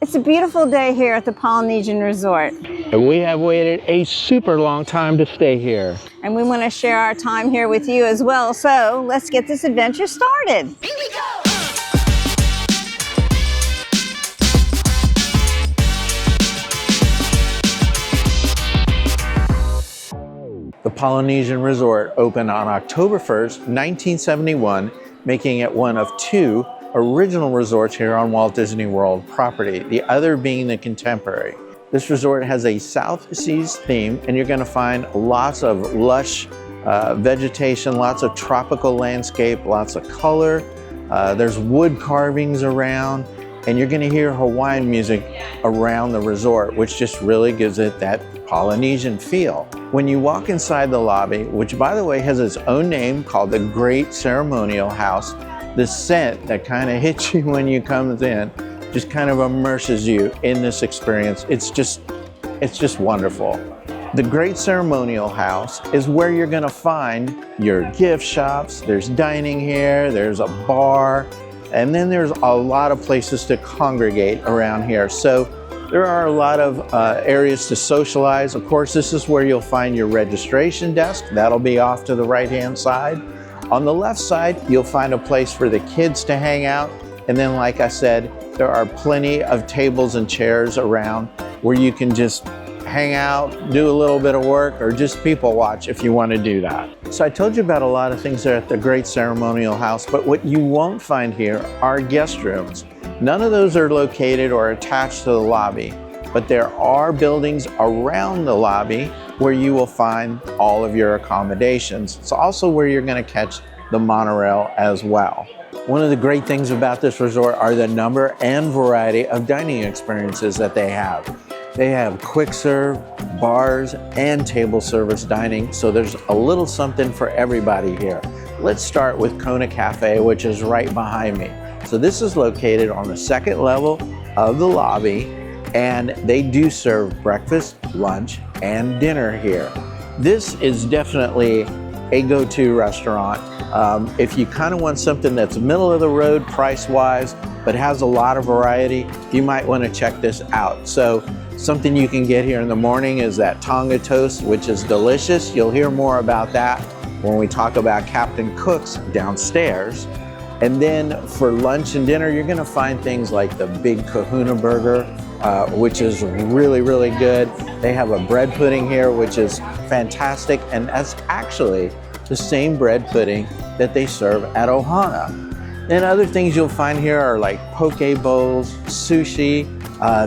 It's a beautiful day here at the Polynesian Resort. And we have waited a super long time to stay here. And we want to share our time here with you as well. So let's get this adventure started. Here we go! The Polynesian Resort opened on October 1st, 1971, making it one of two original resorts here on Walt Disney World property, the other being the Contemporary. This resort has a South Seas theme, and you're going to find lots of lush vegetation, lots of tropical landscape, lots of color. There's wood carvings around, and you're going to hear Hawaiian music around the resort, which just really gives it that Polynesian feel. When you walk inside the lobby, which by the way has its own name called the Great Ceremonial House, the scent that kind of hits you when you come in just kind of immerses you in this experience. It's just wonderful. The Great Ceremonial House is where you're going to find your gift shops. There's dining here, there's a bar, and then there's a lot of places to congregate around here. So there are a lot of areas to socialize. Of course, this is where you'll find your registration desk. That'll be off to the right-hand side. On the left side, you'll find a place for the kids to hang out. And then, like I said, there are plenty of tables and chairs around where you can just hang out, do a little bit of work, or just people watch if you want to do that. So I told you about a lot of things there at the Great Ceremonial House, but what you won't find here are guest rooms. None of those are located or attached to the lobby, but there are buildings around the lobby where you will find all of your accommodations. It's also where you're going to catch the monorail as well. One of the great things about this resort are the number and variety of dining experiences that they have. They have quick serve, bars, and table service dining, so there's a little something for everybody here. Let's start with Kona Cafe, which is right behind me. So this is located on the second level of the lobby, and they do serve breakfast, lunch, and dinner here. This is definitely a go-to restaurant. If you kind of want something that's middle of the road price-wise, but has a lot of variety, you might want to check this out. So something you can get here in the morning is that Tonga toast, which is delicious. You'll hear more about that when we talk about Captain Cook's downstairs. And then for lunch and dinner, you're gonna find things like the Big Kahuna Burger, which is really, really good. They have a bread pudding here, which is fantastic. And that's actually the same bread pudding that they serve at Ohana. And other things you'll find here are like poke bowls, sushi.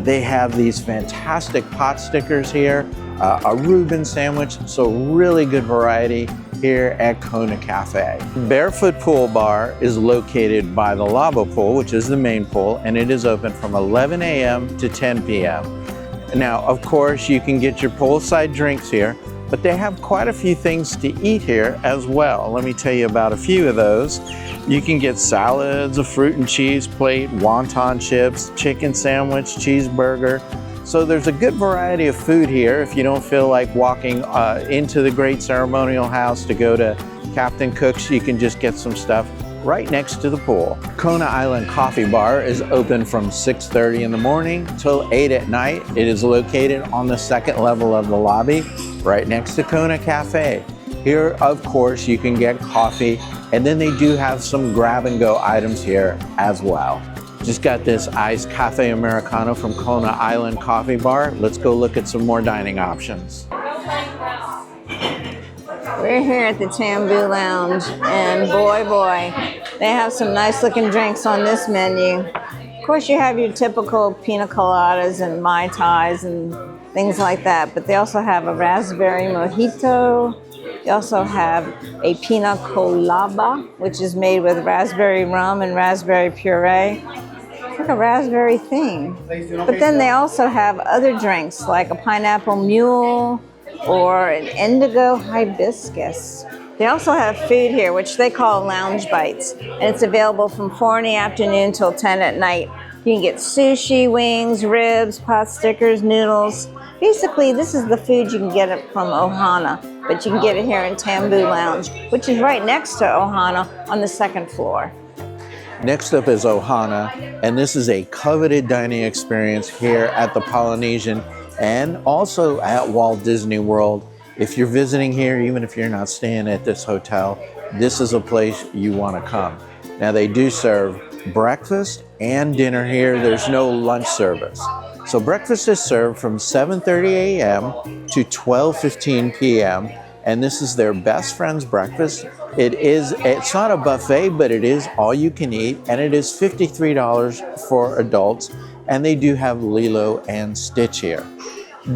They have these fantastic pot stickers here, a Reuben sandwich, so really good variety here at Kona Cafe. Barefoot Pool Bar is located by the lava pool, which is the main pool, and it is open from 11 a.m. to 10 p.m. Now, of course, you can get your poolside drinks here, but they have quite a few things to eat here as well. Let me tell you about a few of those. You can get salads, a fruit and cheese plate, wonton chips, chicken sandwich, cheeseburger. So there's a good variety of food here. If you don't feel like walking into the Great Ceremonial House to go to Captain Cook's, you can just get some stuff right next to the pool. Kona Island Coffee Bar is open from 6:30 in the morning till 8 at night. It is located on the second level of the lobby, right next to Kona Cafe. Here, of course, you can get coffee, and then they do have some grab-and-go items here as well. Just got this iced cafe Americano from Kona Island Coffee Bar. Let's go look at some more dining options. We're here at the Tambu Lounge, and boy, they have some nice looking drinks on this menu. Of course, you have your typical pina coladas and Mai Tais and things like that, but they also have a raspberry mojito. They also have a pina colada, which is made with raspberry rum and raspberry puree. It's like a raspberry thing. But then they also have other drinks like a pineapple mule or an indigo hibiscus. They also have food here, which they call lounge bites, and it's available from 4 in the afternoon till 10 at night. You can get sushi, wings, ribs, pot stickers, noodles. Basically, this is the food you can get it from Ohana, but you can get it here in Tambu Lounge, which is right next to Ohana on the second floor. Next up is Ohana, and this is a coveted dining experience here at the Polynesian and also at Walt Disney World. If you're visiting here, even if you're not staying at this hotel, this is a place you want to come. Now they do serve breakfast and dinner here. There's no lunch service. So breakfast is served from 7:30 a.m. to 12:15 p.m. and this is their best friend's breakfast. It's not a buffet, but it is all you can eat, and it is $53 for adults, and they do have Lilo and Stitch here.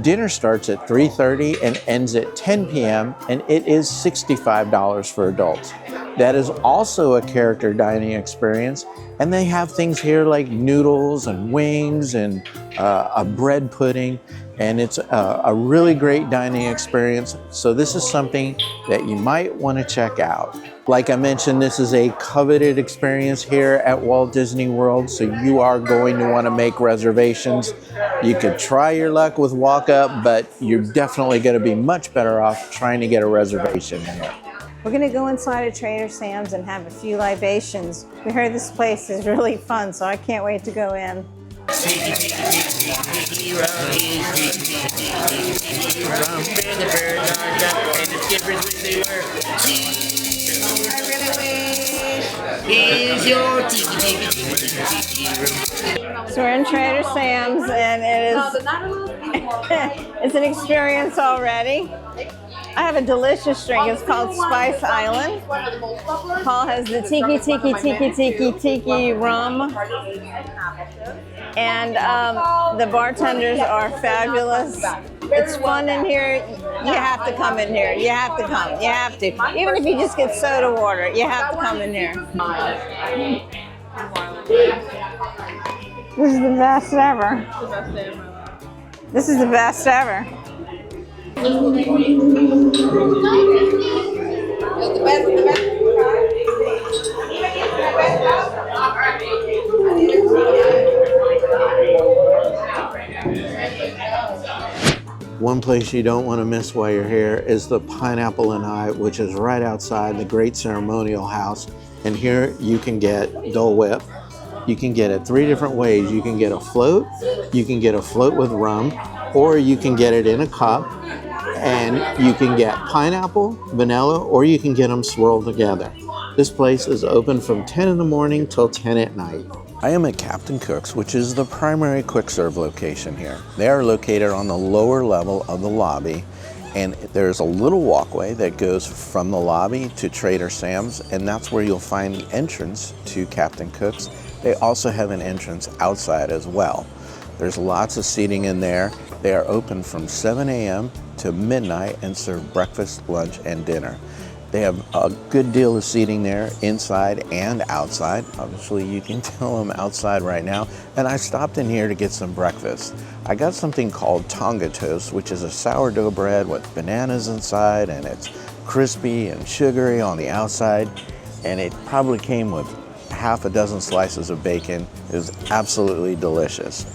Dinner starts at 3:30 and ends at 10 p.m. and it is $65 for adults. That is also a character dining experience, and they have things here like noodles and wings and a bread pudding, and it's a really great dining experience. So this is something that you might want to check out. Like I mentioned, this is a coveted experience here at Walt Disney World, so you are going to want to make reservations. You could try your luck with walk-up, but you're definitely going to be much better off trying to get a reservation here. We're gonna go inside a Trader Sam's and have a few libations. We heard this place is really fun, so I can't wait to go in. So we're in Trader Sam's and it is it's an experience already. I have a delicious drink. It's called Spice Island. Paul has the tiki rum. And the bartenders are fabulous. It's fun in here. You have to come in here. You have to come. You have to. Even if you just get soda water, you have to come in here. This is the best ever. This is the best ever. One place you don't want to miss while you're here is the Pineapple and I, which is right outside the Great Ceremonial House. And here you can get Dole Whip. You can get it 3 different ways. You can get a float, you can get a float with rum, or you can get it in a cup, and you can get pineapple, vanilla, or you can get them swirled together. This place is open from 10 in the morning till 10 at night. I am at Captain Cook's, which is the primary quick serve location here. They are located on the lower level of the lobby, and there's a little walkway that goes from the lobby to Trader Sam's, and that's where you'll find the entrance to Captain Cook's. They also have an entrance outside as well. There's lots of seating in there. They are open from 7 a.m. to midnight and serve breakfast, lunch, and dinner. They have a good deal of seating there, inside and outside. Obviously, you can tell I'm outside right now. And I stopped in here to get some breakfast. I got something called Tonga Toast, which is a sourdough bread with bananas inside, and it's crispy and sugary on the outside. And it probably came with half a dozen slices of bacon. It was absolutely delicious.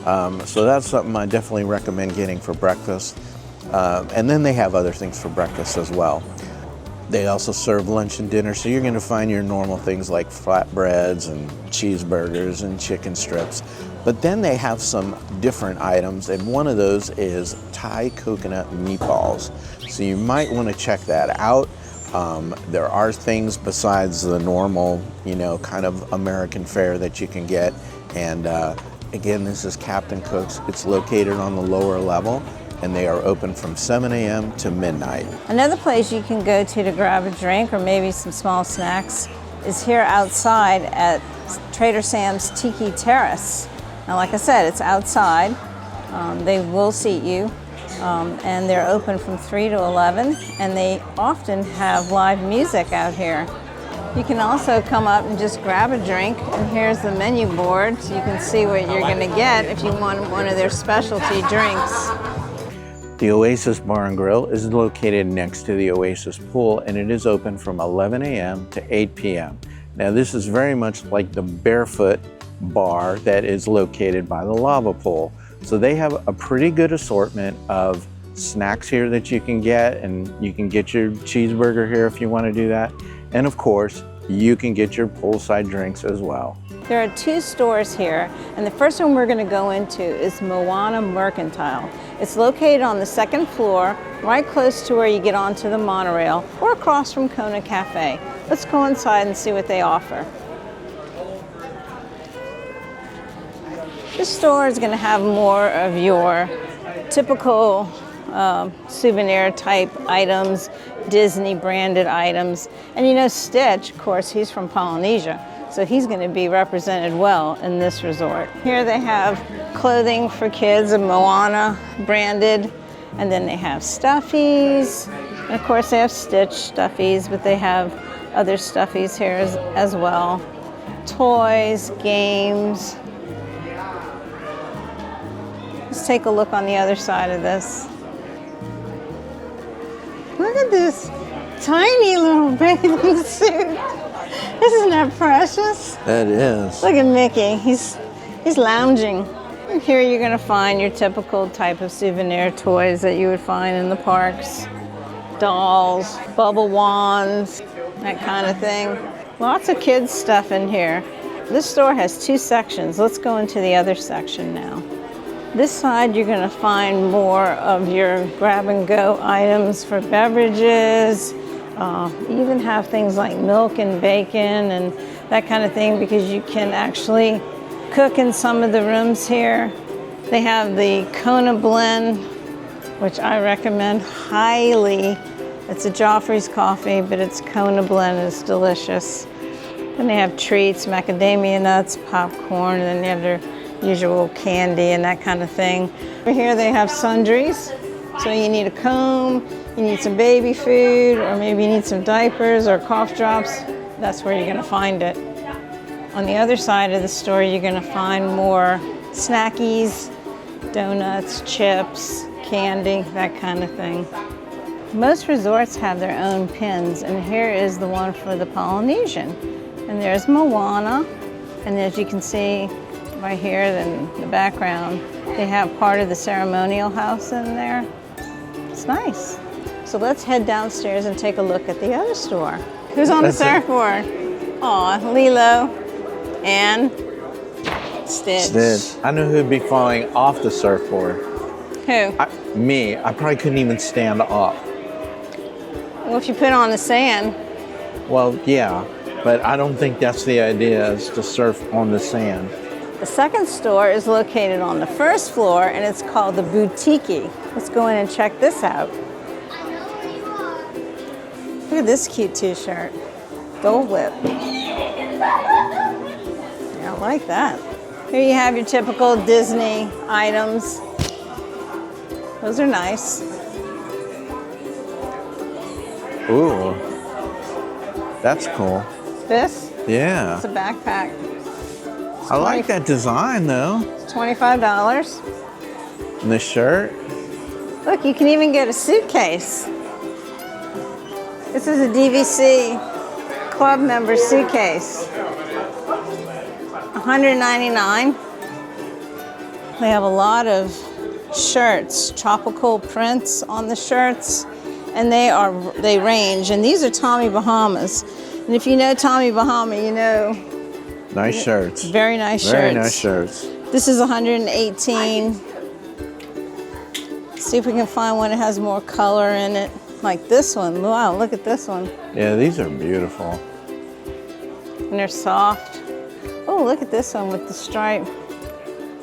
So that's something I definitely recommend getting for breakfast. And then they have other things for breakfast as well. They also serve lunch and dinner, so you're going to find your normal things like flatbreads and cheeseburgers and chicken strips. But then they have some different items, and one of those is Thai coconut meatballs. So you might want to check that out. There are things besides the normal, kind of American fare that you can get. And again, this is Captain Cook's. It's located on the lower level, and they are open from 7 a.m. to midnight. Another place you can go to grab a drink or maybe some small snacks is here outside at Trader Sam's Tiki Terrace. Now, like I said, it's outside. They will seat you, and they're open from 3 to 11, and they often have live music out here. You can also come up and just grab a drink, and here's the menu board, so you can see what you're going to get if you want one of their specialty drinks. The Oasis Bar and Grill is located next to the Oasis Pool, and it is open from 11 a.m. to 8 p.m. Now, this is very much like the Barefoot Bar that is located by the lava pool. So they have a pretty good assortment of snacks here that you can get, and you can get your cheeseburger here if you want to do that. And of course, you can get your poolside drinks as well. There are 2 stores here, and the first one we're going to go into is Moana Mercantile. It's located on the 2nd floor, right close to where you get onto the monorail, or across from Kona Cafe. Let's go inside and see what they offer. This store is going to have more of your typical souvenir type items, Disney branded items. And you know Stitch, of course, he's from Polynesia, so he's going to be represented well in this resort. Here they have clothing for kids, Moana branded, and then they have stuffies. And of course they have Stitch stuffies, but they have other stuffies here as well. Toys, games. Let's take a look on the other side of this. Look at this tiny little bathing suit. Isn't that precious? That is. Look at Mickey. He's lounging. And here you're going to find your typical type of souvenir toys that you would find in the parks. Dolls, bubble wands, that kind of thing. Lots of kids stuff in here. This store has 2 sections. Let's go into the other section now. This side you're going to find more of your grab-and-go items for beverages. You even have things like milk and bacon and that kind of thing because you can actually cook in some of the rooms here. They have the Kona blend, which I recommend highly. It's a Joffrey's coffee, but it's Kona blend. It's delicious. And they have treats, macadamia nuts, popcorn, and then they have their usual candy and that kind of thing. Over here they have sundries. So you need a comb, you need some baby food, or maybe you need some diapers or cough drops. That's where you're going to find it. On the other side of the store, you're going to find more snackies, donuts, chips, candy, that kind of thing. Most resorts have their own pins, and here is the one for the Polynesian. And there's Moana, and as you can see right here in the background, they have part of the ceremonial house in there. It's nice. So let's head downstairs and take a look at the other store. Who's on the surfboard? Aw, Lilo and Stitch. Stitch. I know who'd be falling off the surfboard. Who? Me. I probably couldn't even stand up. Well, if you put on the sand. Well, yeah, but I don't think that's the idea, is to surf on the sand. The second store is located on the 1st floor, and it's called the Boutique. Let's go in and check this out. Look at this cute t-shirt. Dole Whip. Yeah, I like that. Here you have your typical Disney items. Those are nice. Ooh, that's cool. This? Yeah. It's a backpack. I like that design though. It's $25. And the shirt. Look, you can even get a suitcase. This is a DVC club member suitcase. $199. They have a lot of shirts, tropical prints on the shirts, and they range. And these are Tommy Bahamas. And if you know Tommy Bahama, you know. Nice shirts. Very nice shirts. Very nice shirts. This is $118. See if we can find one that has more color in it. Like this one. Wow, look at this one. Yeah, these are beautiful. And they're soft. Oh, look at this one with the stripe.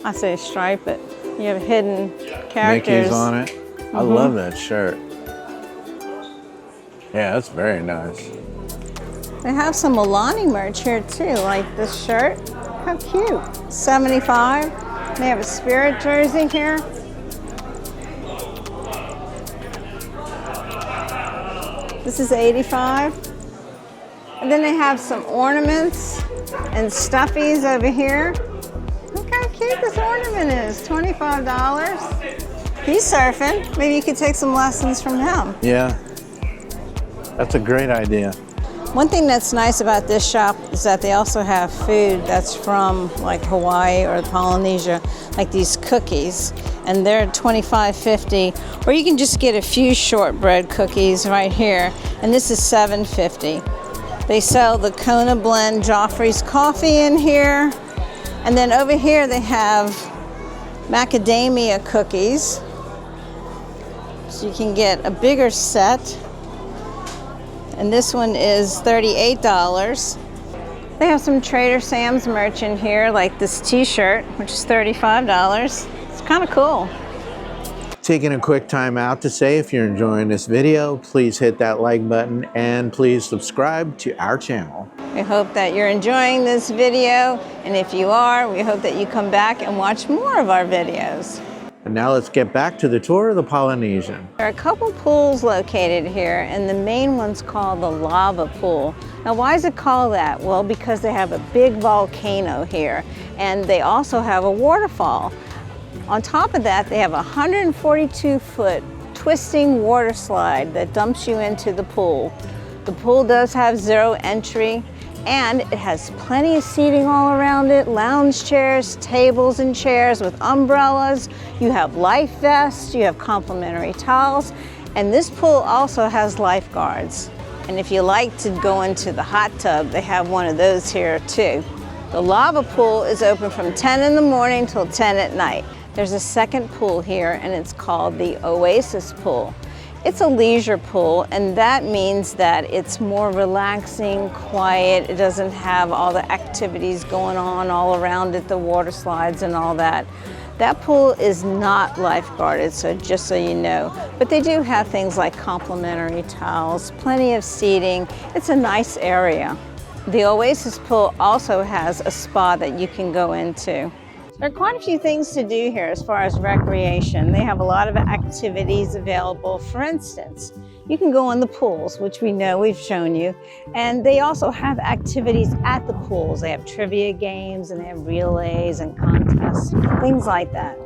I say stripe, but you have hidden characters. Mickey's on it. I love that shirt. Yeah, that's very nice. They have some Milani merch here too, like this shirt. How cute. $75. They have a Spirit jersey here. This is $85. And then they have some ornaments and stuffies over here. Look how cute this ornament is, $25. He's surfing. Maybe you could take some lessons from him. Yeah, that's a great idea. One thing that's nice about this shop is that they also have food that's from like Hawaii or Polynesia, like these cookies, and they're $25.50. Or you can just get a few shortbread cookies right here, and this is $7.50. They sell the Kona Blend Joffrey's coffee in here. And then over here they have macadamia cookies. So you can get a bigger set. And this one is $38. They have some Trader Sam's merch in here, like this t-shirt, which is $35. It's kind of cool. Taking a quick time out to say, if you're enjoying this video, please hit that like button and please subscribe to our channel. We hope that you're enjoying this video, and if you are, we hope that you come back and watch more of our videos. And now let's get back to the tour of the Polynesian. There are a couple pools located here, and the main one's called the lava pool. Now, why is it called that? Well, because they have a big volcano here, and they also have a waterfall. On top of that, they have a 142-foot twisting water slide that dumps you into the pool. The pool does have zero entry, and it has plenty of seating all around it, lounge chairs, tables and chairs with umbrellas. You have life vests, you have complimentary towels, and this pool also has lifeguards. And if you like to go into the hot tub, they have one of those here too. The lava pool is open from 10 in the morning till 10 at night. There's a second pool here, and it's called the Oasis Pool. It's a leisure pool, and that means that it's more relaxing, quiet. It doesn't have all the activities going on all around it, the water slides and all that. That pool is not lifeguarded, so just so you know. But they do have things like complimentary towels, plenty of seating. It's a nice area. The Oasis Pool also has a spa that you can go into. There are quite a few things to do here as far as recreation. They have a lot of activities available. For instance, you can go in the pools, which we know we've shown you, and they also have activities at the pools. They have trivia games, and they have relays and contests, things like that.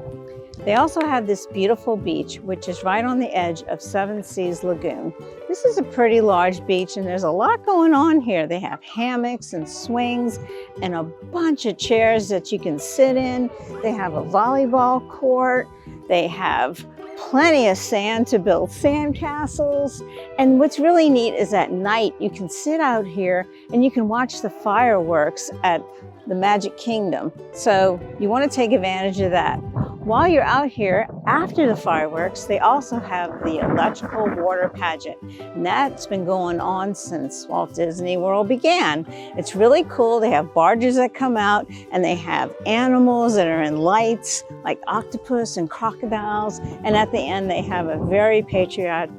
They also have this beautiful beach, which is right on the edge of Seven Seas Lagoon. This is a pretty large beach, and there's a lot going on here. They have hammocks and swings and a bunch of chairs that you can sit in. They have a volleyball court. They have plenty of sand to build sand castles. And what's really neat is at night you can sit out here and you can watch the fireworks at the Magic Kingdom. So you want to take advantage of that. While you're out here, after the fireworks, they also have the electrical water pageant. And that's been going on since Walt Disney World began. It's really cool. They have barges that come out, and they have animals that are in lights, like octopus and crocodiles. And at the end, they have a very patriotic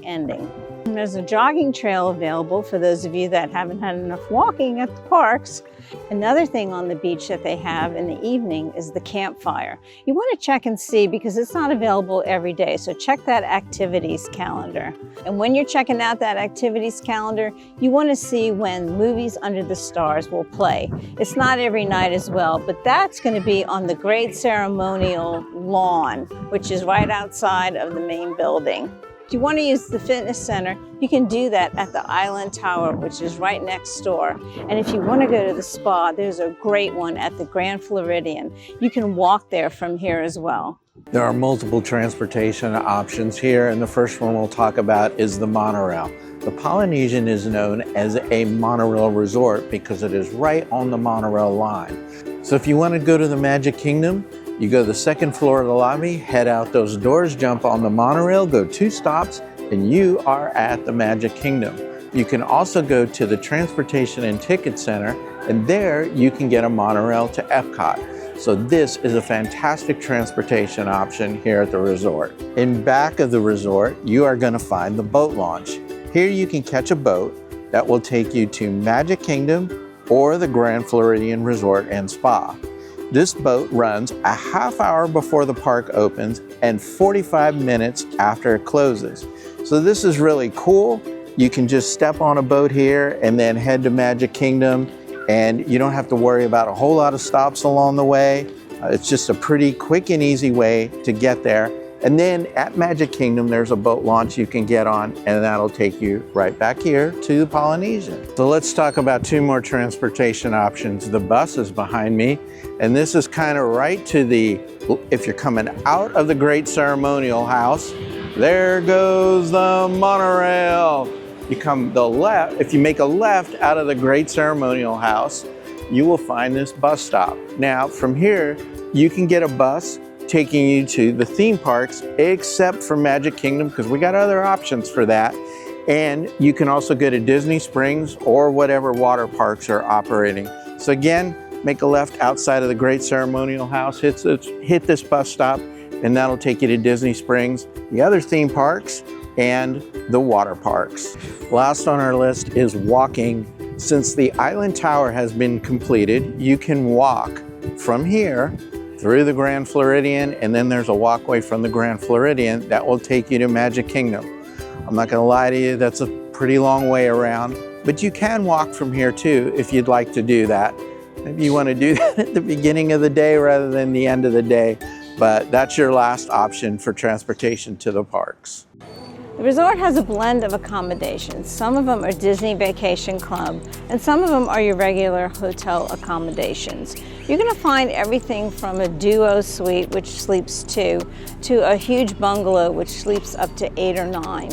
ending. And there's a jogging trail available for those of you that haven't had enough walking at the parks. Another thing on the beach that they have in the evening is the campfire. You want to check and see because it's not available every day, so check that activities calendar. And when you're checking out that activities calendar, you want to see when Movies Under the Stars will play. It's not every night as well, but that's going to be on the Great Ceremonial Lawn, which is right outside of the main building. If you want to use the fitness center, you can do that at the Island Tower, which is right next door. And if you want to go to the spa, there's a great one at the Grand Floridian. You can walk there from here as well. There are multiple transportation options here, and the first one we'll talk about is the monorail. The Polynesian is known as a monorail resort because it is right on the monorail line. So if you want to go to the Magic Kingdom, you go to the second floor of the lobby, head out those doors, jump on the monorail, go 2 stops, and you are at the Magic Kingdom. You can also go to the Transportation and Ticket Center, and there you can get a monorail to Epcot. So this is a fantastic transportation option here at the resort. In back of the resort, you are going to find the boat launch. Here you can catch a boat that will take you to Magic Kingdom or the Grand Floridian Resort and Spa. This boat runs a half hour before the park opens and 45 minutes after it closes. So this is really cool. You can just step on a boat here and then head to Magic Kingdom, and you don't have to worry about a whole lot of stops along the way. It's just a pretty quick and easy way to get there. And then at Magic Kingdom, there's a boat launch you can get on, and that'll take you right back here to the Polynesian. So let's talk about 2 more transportation options. The bus is behind me, and this is kind of right to the, if you're coming out of the Great Ceremonial House, there goes the monorail. you come the left, if you make a left out of the Great Ceremonial House, you will find this bus stop. Now, from here, you can get a bus taking you to the theme parks, except for Magic Kingdom, because we got other options for that. And you can also go to Disney Springs or whatever water parks are operating. So again, make a left outside of the Great Ceremonial House, hit this bus stop, and that'll take you to Disney Springs, the other theme parks, and the water parks. Last on our list is walking. Since the Island Tower has been completed, you can walk from here through the Grand Floridian, and then there's a walkway from the Grand Floridian that will take you to Magic Kingdom. I'm not gonna lie to you, that's a pretty long way around, but you can walk from here too if you'd like to do that. Maybe you wanna do that at the beginning of the day rather than the end of the day, but that's your last option for transportation to the parks. The resort has a blend of accommodations. Some of them are Disney Vacation Club, and some of them are your regular hotel accommodations. You're gonna find everything from a duo suite, which sleeps 2, to a huge bungalow, which sleeps up to 8 or 9.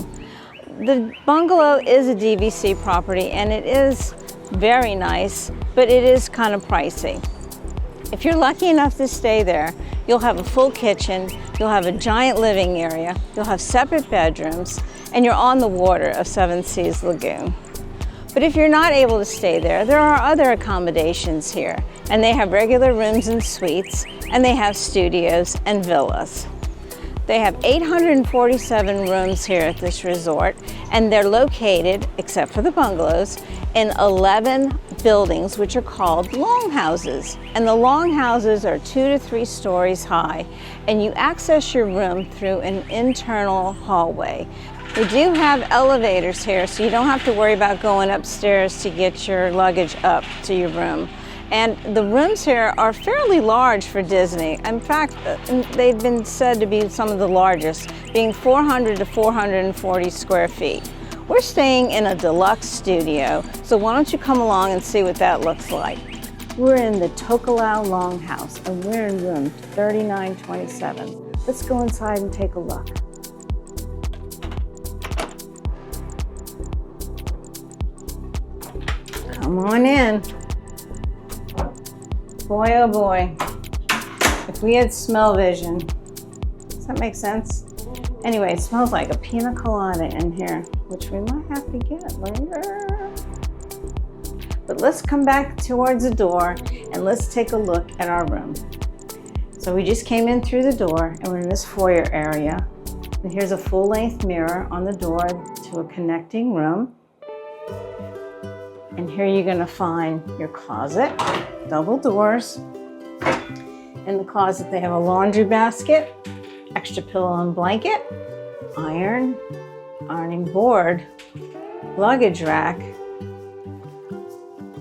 The bungalow is a DVC property, and it is very nice, but it is kind of pricey. If you're lucky enough to stay there, you'll have a full kitchen, you'll have a giant living area, you'll have separate bedrooms, and you're on the water of Seven Seas Lagoon. But if you're not able to stay there, there are other accommodations here, and they have regular rooms and suites, and they have studios and villas. They have 847 rooms here at this resort, and they're located, except for the bungalows, in 11 buildings, which are called longhouses. And the longhouses are 2 to 3 stories high, and you access your room through an internal hallway. We do have elevators here, so you don't have to worry about going upstairs to get your luggage up to your room. And the rooms here are fairly large for Disney. In fact, they've been said to be some of the largest, being 400 to 440 square feet. We're staying in a deluxe studio, so why don't you come along and see what that looks like. We're in the Tokelau Longhouse, and we're in room 3927. Let's go inside and take a look. Come on in. Boy, oh boy, if we had smell vision. Does that make sense? Anyway, it smells like a pina colada in here, which we might have to get later. But let's come back towards the door and let's take a look at our room. So we just came in through the door and we're in this foyer area. And here's a full-length mirror on the door to a connecting room. And here you're gonna find your closet, double doors. In the closet, they have a laundry basket, extra pillow and blanket, ironing board, luggage rack,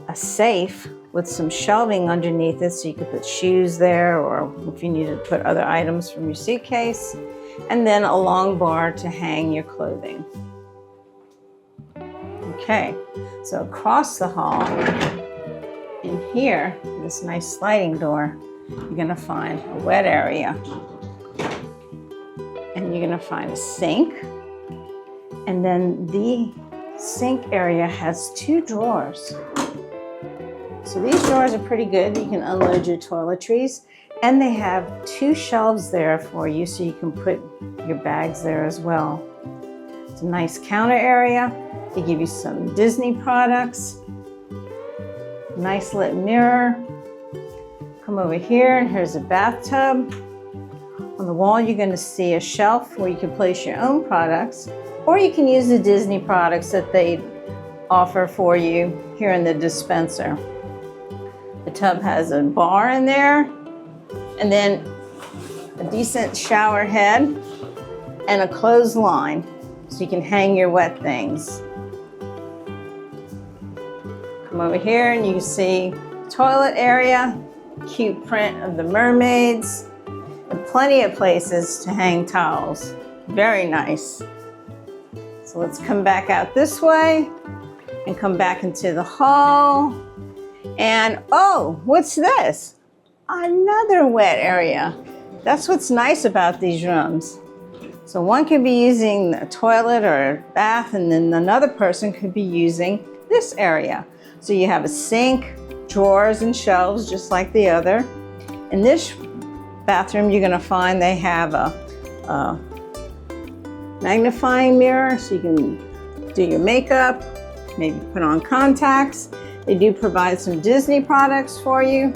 a safe with some shelving underneath it so you could put shoes there, or if you need to put other items from your suitcase, and then a long bar to hang your clothing. Okay, so across the hall, in here, this nice sliding door, you're gonna find a wet area. And you're gonna find a sink. And then the sink area has 2 drawers. So these drawers are pretty good. You can unload your toiletries. And they have 2 shelves there for you so you can put your bags there as well. It's a nice counter area. They give you some Disney products. Nice lit mirror. Come over here and here's a bathtub. On the wall you're going to see a shelf where you can place your own products, or you can use the Disney products that they offer for you here in the dispenser. The tub has a bar in there, and then a decent shower head and a clothesline so you can hang your wet things. Come over here and you can see toilet area, cute print of the mermaids, and plenty of places to hang towels. Very nice. So let's come back out this way and come back into the hall. And oh, what's this? Another wet area. That's what's nice about these rooms. So one could be using a toilet or a bath, and then another person could be using this area. So you have a sink, drawers, and shelves just like the other. In this bathroom, you're gonna find they have a magnifying mirror so you can do your makeup, maybe put on contacts. They do provide some Disney products for you.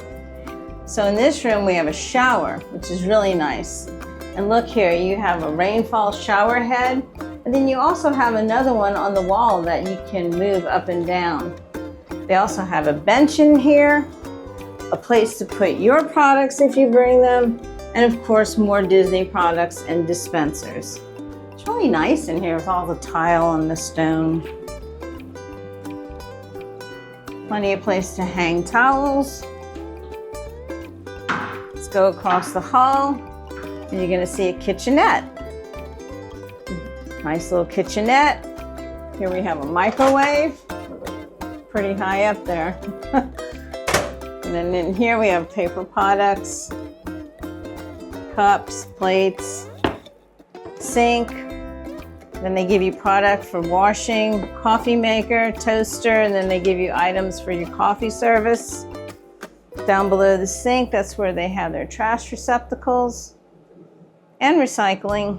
So in this room, we have a shower, which is really nice. And look here, you have a rainfall shower head, and then you also have another one on the wall that you can move up and down. They also have a bench in here, a place to put your products if you bring them, and of course more Disney products and dispensers. It's really nice in here with all the tile and the stone. Plenty of place to hang towels. Let's go across the hall. And you're gonna see a kitchenette. Nice little kitchenette. Here we have a microwave, pretty high up there. And then in here we have paper products, cups, plates, sink. Then they give you product for washing, coffee maker, toaster, and then they give you items for your coffee service. Down below the sink, that's where they have their trash receptacles and recycling.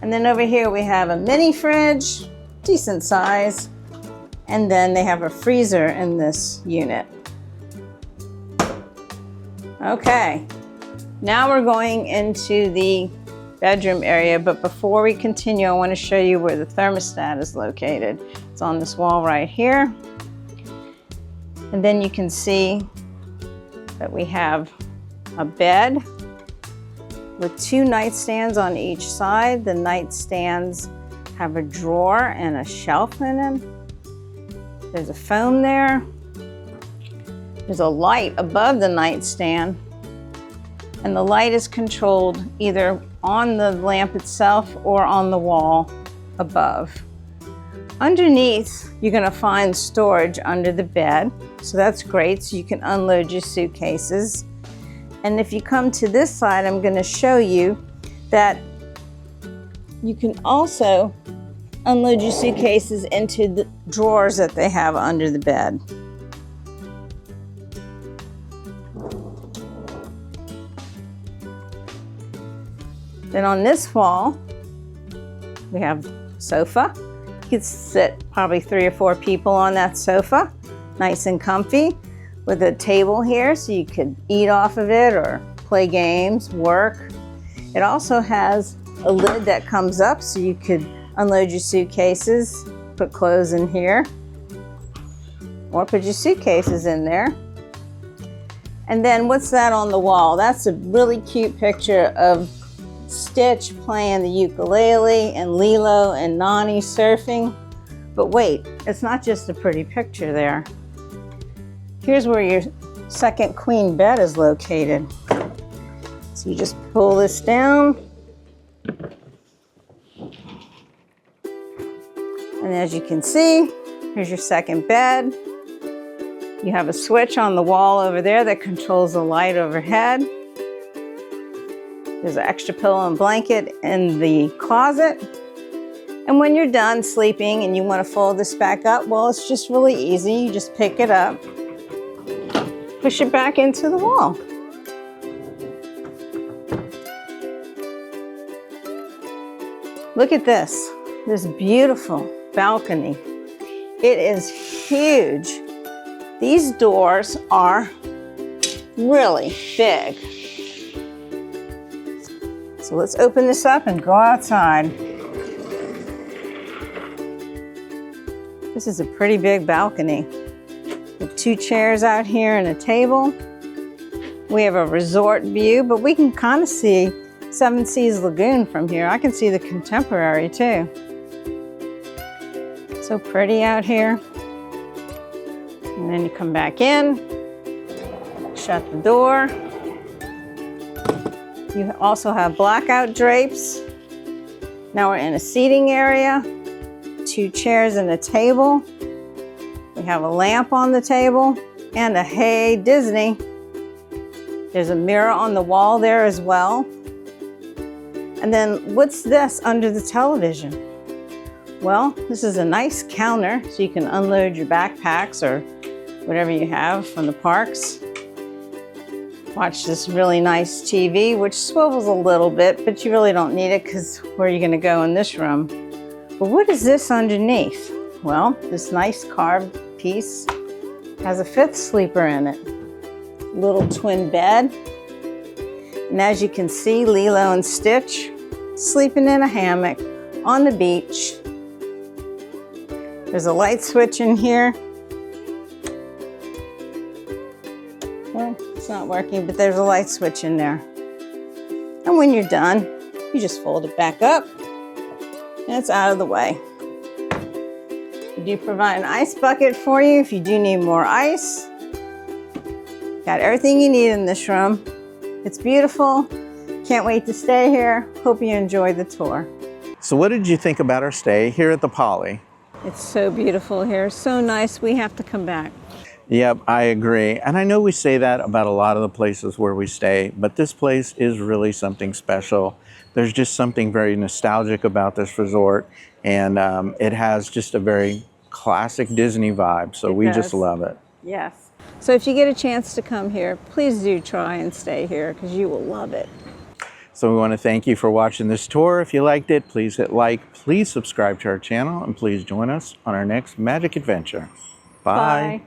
And then over here we have a mini fridge, decent size, and then they have a freezer in this unit. Okay, now we're going into the bedroom area, but before we continue, I want to show you where the thermostat is located. It's on this wall right here. And then you can see that we have a bed with 2 nightstands on each side. The nightstands have a drawer and a shelf in them. There's a phone there. There's a light above the nightstand, and the light is controlled either on the lamp itself or on the wall above. Underneath, you're gonna find storage under the bed, so that's great, so you can unload your suitcases. And if you come to this side, I'm gonna show you that you can also unload your suitcases into the drawers that they have under the bed. Then on this wall, we have a sofa. You could sit probably 3 or 4 people on that sofa, nice and comfy, with a table here so you could eat off of it or play games, work. It also has a lid that comes up so you could unload your suitcases, put clothes in here, or put your suitcases in there. And then what's that on the wall? That's a really cute picture of Stitch playing the ukulele and Lilo and Nani surfing. But wait, it's not just a pretty picture there. Here's where your second queen bed is located. So you just pull this down. And as you can see, here's your second bed. You have a switch on the wall over there that controls the light overhead. There's an extra pillow and blanket in the closet. And when you're done sleeping and you want to fold this back up, well, it's just really easy. You just pick it up, push it back into the wall. Look at this beautiful balcony. It is huge. These doors are really big. So let's open this up and go outside. This is a pretty big balcony with 2 chairs out here and a table. We have a resort view, but we can kind of see Seven Seas Lagoon from here. I can see the Contemporary too. So pretty out here. And then you come back in, shut the door. You also have blackout drapes. Now we're in a seating area, 2 chairs and a table. We have a lamp on the table and a Hey Disney. There's a mirror on the wall there as well. And then what's this under the television? Well, this is a nice counter so you can unload your backpacks or whatever you have from the parks. Watch this really nice TV, which swivels a little bit, but you really don't need it because where are you going to go in this room? But what is this underneath? Well, this nice carved piece has a fifth sleeper in it. Little twin bed. And as you can see, Lilo and Stitch sleeping in a hammock on the beach. There's a light switch in here. Well, it's not working, but there's a light switch in there. And when you're done, you just fold it back up and it's out of the way. We do provide an ice bucket for you if you do need more ice. Got everything you need in this room. It's beautiful. Can't wait to stay here. Hope you enjoy the tour. So what did you think about our stay here at the Poly? It's so beautiful here, so nice. We have to come back. Yep, I agree. And I know we say that about a lot of the places where we stay, but this place is really something special. There's just something very nostalgic about this resort, and it has just a very classic Disney vibe, so we just love it. Yes. So if you get a chance to come here, please do try and stay here because you will love it. So we want to thank you for watching this tour. If you liked it, please hit like, please subscribe to our channel, and please join us on our next magic adventure. Bye. Bye.